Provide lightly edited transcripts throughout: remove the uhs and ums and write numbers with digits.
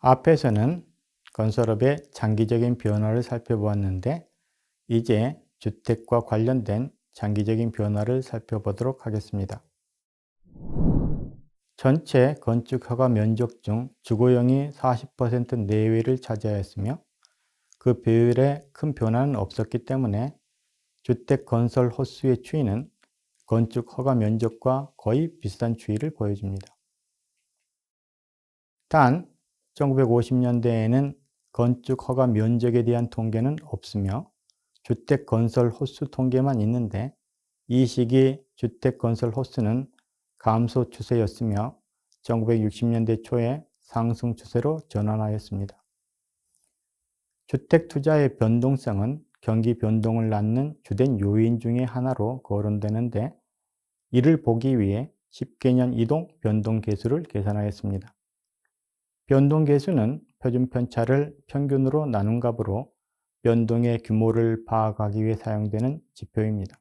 앞에서는 건설업의 장기적인 변화를 살펴보았는데 이제 주택과 관련된 장기적인 변화를 살펴보도록 하겠습니다. 전체 건축 허가 면적 중 주거용이 40% 내외를 차지하였으며 그 비율에 큰 변화는 없었기 때문에 주택 건설 호수의 추이는 건축 허가 면적과 거의 비슷한 추이를 보여줍니다. 단 1950년대에는 건축 허가 면적에 대한 통계는 없으며 주택 건설 호수 통계만 있는데 이 시기 주택 건설 호수는 감소 추세였으며 1960년대 초에 상승 추세로 전환하였습니다. 주택 투자의 변동성은 경기 변동을 낳는 주된 요인 중의 하나로 거론되는데 이를 보기 위해 10개년 이동 변동 계수를 계산하였습니다. 변동 계수는 표준 편차를 평균으로 나눈 값으로 변동의 규모를 파악하기 위해 사용되는 지표입니다.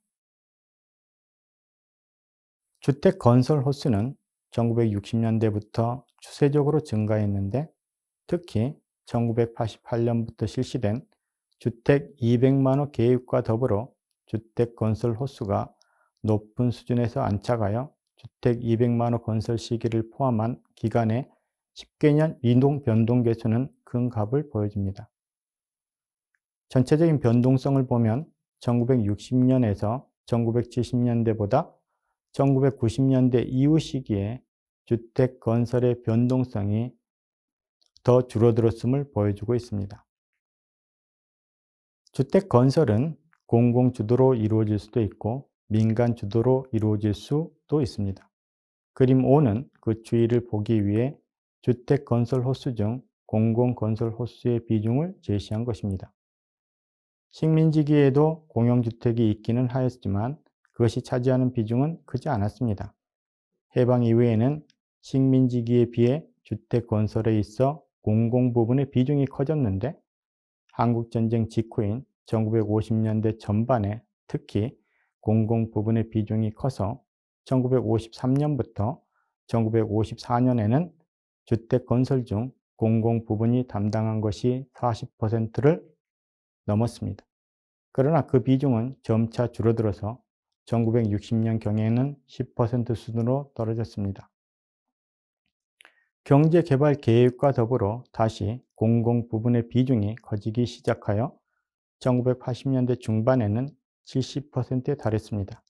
주택 건설 호수는 1960년대부터 추세적으로 증가했는데 특히 1988년부터 실시된 주택 200만 호 계획과 더불어 주택 건설 호수가 높은 수준에서 안착하여 주택 200만 호 건설 시기를 포함한 기간의 10개년 이동 변동 계수는 큰 값을 보여줍니다. 전체적인 변동성을 보면 1960년에서 1970년대보다 1990년대 이후 시기에 주택 건설의 변동성이 더 줄어들었음을 보여주고 있습니다. 주택 건설은 공공 주도로 이루어질 수도 있고 민간 주도로 이루어질 수도 있습니다. 그림 5는 그 추이를 보기 위해 주택 건설 호수 중 공공 건설 호수의 비중을 제시한 것입니다. 식민지기에도 공영주택이 있기는 하였지만 그것이 차지하는 비중은 크지 않았습니다. 해방 이후에는 식민지기에 비해 주택 건설에 있어 공공 부분의 비중이 커졌는데 한국전쟁 직후인 1950년대 전반에 특히 공공 부분의 비중이 커서 1953년부터 1954년에는 주택 건설 중 공공 부분이 담당한 것이 40%를 넘었습니다. 그러나 그 비중은 점차 줄어들어서 1960년경에는 10% 수준으로 떨어졌습니다. 경제개발 계획과 더불어 다시 공공 부분의 비중이 커지기 시작하여 1980년대 중반에는 70%에 달했습니다.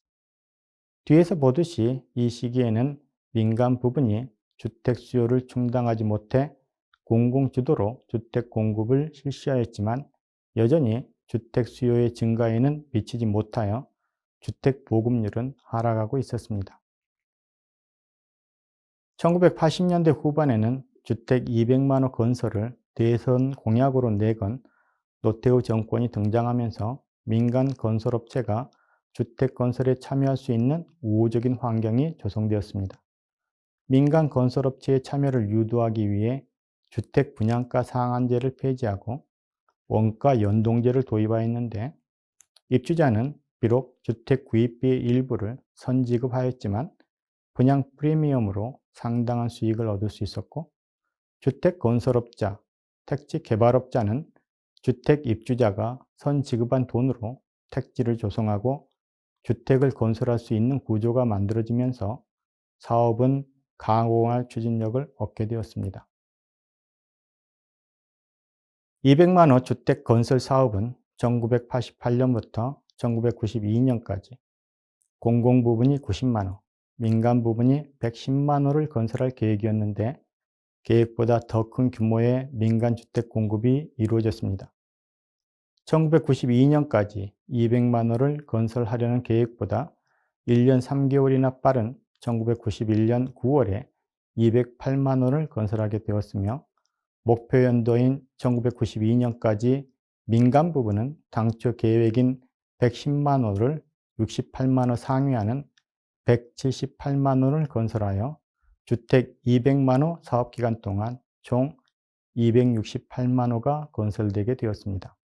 뒤에서 보듯이 이 시기에는 민간 부분이 주택 수요를 충당하지 못해 공공 주도로 주택 공급을 실시하였지만 여전히 주택 수요의 증가에는 미치지 못하여 주택 보급률은 하락하고 있었습니다. 1980년대 후반에는 주택 200만 호 건설을 대선 공약으로 내건 노태우 정권이 등장하면서 민간 건설업체가 주택 건설에 참여할 수 있는 우호적인 환경이 조성되었습니다. 민간 건설업체의 참여를 유도하기 위해 주택 분양가 상한제를 폐지하고 원가 연동제를 도입하였는데 입주자는 비록 주택 구입비의 일부를 선지급하였지만 분양 프리미엄으로 상당한 수익을 얻을 수 있었고 주택 건설업자, 택지 개발업자는 주택 입주자가 선지급한 돈으로 택지를 조성하고 주택을 건설할 수 있는 구조가 만들어지면서 사업은 가공할 추진력을 얻게 되었습니다. 200만 호 주택 건설 사업은 1988년부터 1992년까지 공공 부분이 90만 호, 민간 부분이 110만 호를 건설할 계획이었는데 계획보다 더 큰 규모의 민간 주택 공급이 이루어졌습니다. 1992년까지 200만 호를 건설하려는 계획보다 1년 3개월이나 빠른 1991년 9월에 208만 호를 건설하게 되었으며 목표 연도인 1992년까지 민간 부분은 당초 계획인 110만 호를 68만 호 상회하는 178만 호를 건설하여 주택 200만 호 사업기간 동안 총 268만 호가 건설되게 되었습니다.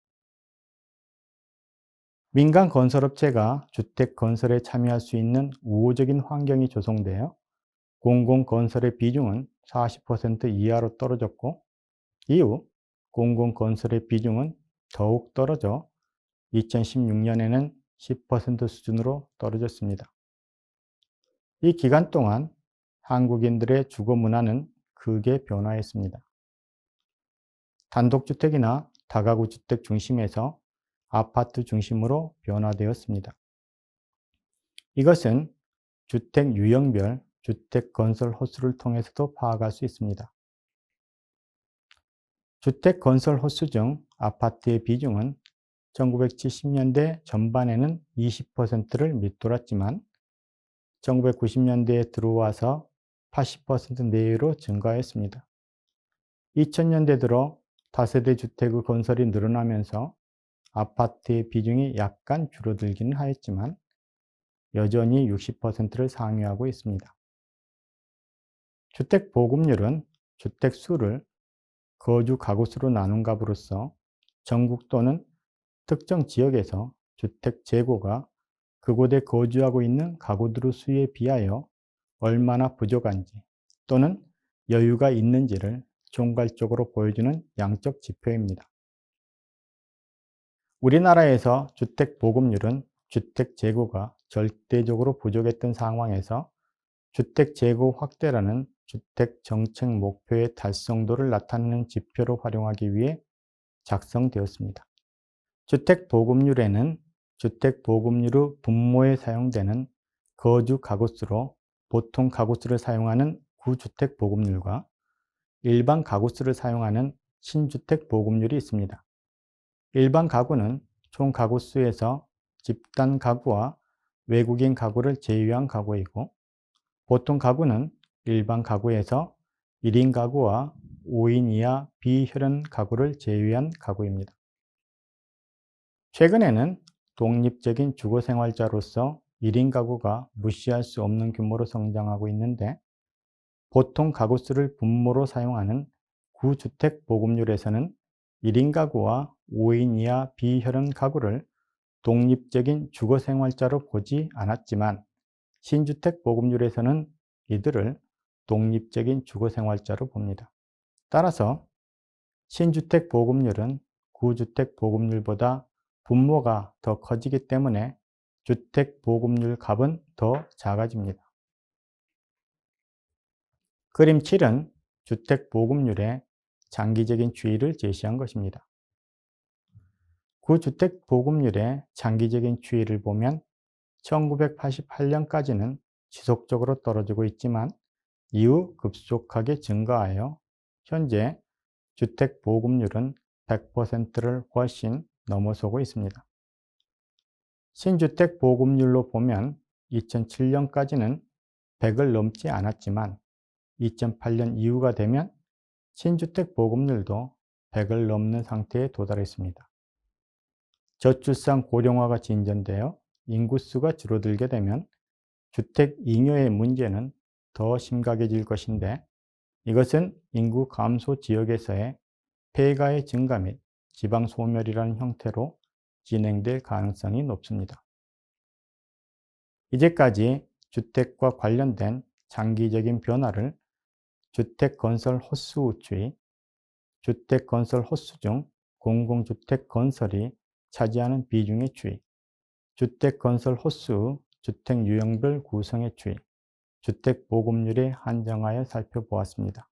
민간 건설업체가 주택 건설에 참여할 수 있는 우호적인 환경이 조성되어 공공건설의 비중은 40% 이하로 떨어졌고 이후 공공건설의 비중은 더욱 떨어져 2016년에는 10% 수준으로 떨어졌습니다. 이 기간 동안 한국인들의 주거 문화는 크게 변화했습니다. 단독주택이나 다가구 주택 중심에서 아파트 중심으로 변화되었습니다. 이것은 주택 유형별 주택 건설 호수를 통해서도 파악할 수 있습니다. 주택 건설 호수 중 아파트의 비중은 1970년대 전반에는 20%를 밑돌았지만 1990년대에 들어와서 80% 내외로 증가했습니다. 2000년대 들어 다세대 주택의 건설이 늘어나면서 아파트의 비중이 약간 줄어들기는 하였지만 여전히 60%를 상회하고 있습니다. 주택 보급률은 주택 수를 거주 가구수로 나눈 값으로서 전국 또는 특정 지역에서 주택 재고가 그곳에 거주하고 있는 가구들의 수에 비하여 얼마나 부족한지 또는 여유가 있는지를 총괄적으로 보여주는 양적 지표입니다. 우리나라에서 주택 보급률은 주택 재고가 절대적으로 부족했던 상황에서 주택 재고 확대라는 주택 정책 목표의 달성도를 나타내는 지표로 활용하기 위해 작성되었습니다. 주택 보급률에는 주택 보급률의 분모에 사용되는 거주 가구수로 보통 가구수를 사용하는 구주택 보급률과 일반 가구수를 사용하는 신주택 보급률이 있습니다. 일반 가구는 총 가구수에서 집단 가구와 외국인 가구를 제외한 가구이고, 보통 가구는 일반 가구에서 1인 가구와 5인 이하 비혈연 가구를 제외한 가구입니다. 최근에는 독립적인 주거생활자로서 1인 가구가 무시할 수 없는 규모로 성장하고 있는데, 보통 가구수를 분모로 사용하는 구주택 보급률에서는 1인 가구와 5인 이하 비혈연 가구를 독립적인 주거생활자로 보지 않았지만, 신주택 보급률에서는 이들을 독립적인 주거생활자로 봅니다. 따라서 신주택 보급률은 구주택 보급률보다 분모가 더 커지기 때문에 주택 보급률 값은 더 작아집니다. 그림 7은 주택 보급률의 장기적인 추이를 제시한 것입니다. 구주택 보급률의 장기적인 추이를 보면 1988년까지는 지속적으로 떨어지고 있지만 이후 급속하게 증가하여 현재 주택 보급률은 100%를 훨씬 넘어서고 있습니다. 신주택 보급률로 보면 2007년까지는 100을 넘지 않았지만 2008년 이후가 되면 신주택 보급률도 100을 넘는 상태에 도달했습니다. 저출산 고령화가 진전되어 인구수가 줄어들게 되면 주택 잉여의 문제는 더 심각해질 것인데, 이것은 인구 감소 지역에서의 폐가의 증가 및 지방 소멸이라는 형태로 진행될 가능성이 높습니다. 이제까지 주택과 관련된 장기적인 변화를 주택 건설 호수 추이, 주택 건설 호수 중 공공주택 건설이 차지하는 비중의 추이, 주택 건설 호수 주택 유형별 구성의 추이, 주택 보급률에 한정하여 살펴보았습니다.